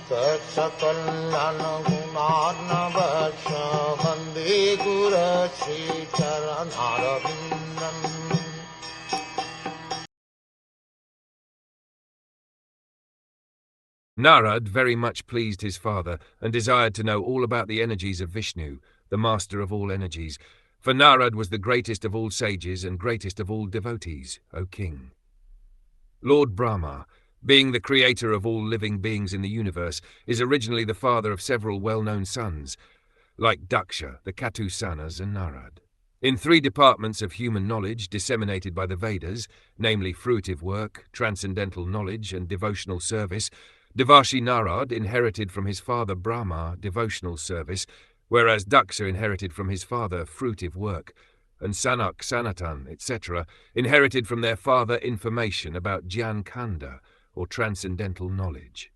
Saksakallan gunarnavasya Vande Guru Sri Charanarabindam. Narad very much pleased his father and desired to know all about the energies of Vishnu, the master of all energies, for Narad was the greatest of all sages and greatest of all devotees, O king. Lord Brahma, being the creator of all living beings in the universe, is originally the father of several well-known sons, like Daksha, the Katusanas, and Narad. In 3 departments of human knowledge disseminated by the Vedas, namely fruitive work, transcendental knowledge, and devotional service, Devarshi Narad inherited from his father Brahma devotional service, whereas Daksha inherited from his father fruitive work, and Sanak, Sanatan, etc., inherited from their father information about Jnana Kanda, or transcendental knowledge.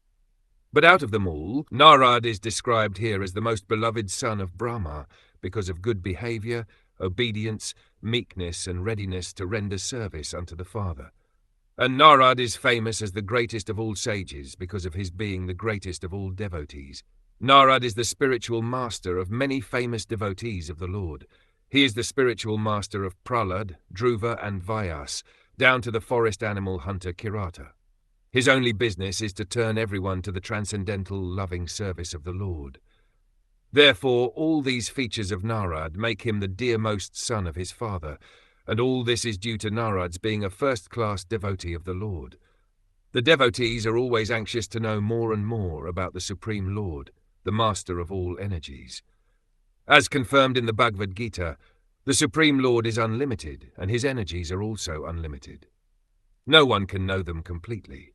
But out of them all, Narad is described here as the most beloved son of Brahma because of good behavior, obedience, meekness, and readiness to render service unto the Father. And Narad is famous as the greatest of all sages because of his being the greatest of all devotees. Narad is the spiritual master of many famous devotees of the Lord. He is the spiritual master of Prahlad, Dhruva, and Vyas, down to the forest animal hunter Kirata. His only business is to turn everyone to the transcendental loving service of the Lord. Therefore, all these features of Narad make him the dearmost son of his father, and all this is due to Narad's being a first-class devotee of the Lord. The devotees are always anxious to know more and more about the Supreme Lord, the master of all energies. As confirmed in the Bhagavad Gita, the Supreme Lord is unlimited, and his energies are also unlimited. No one can know them completely.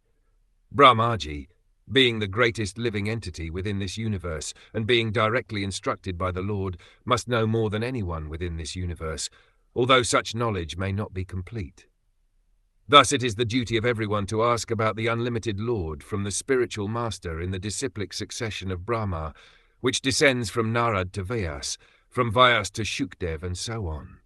Brahmaji, being the greatest living entity within this universe and being directly instructed by the Lord, must know more than anyone within this universe, although such knowledge may not be complete. Thus it is the duty of everyone to ask about the unlimited Lord from the spiritual master in the disciplic succession of Brahma, which descends from Narad to Vyas, from Vyas to Shukdev, and so on.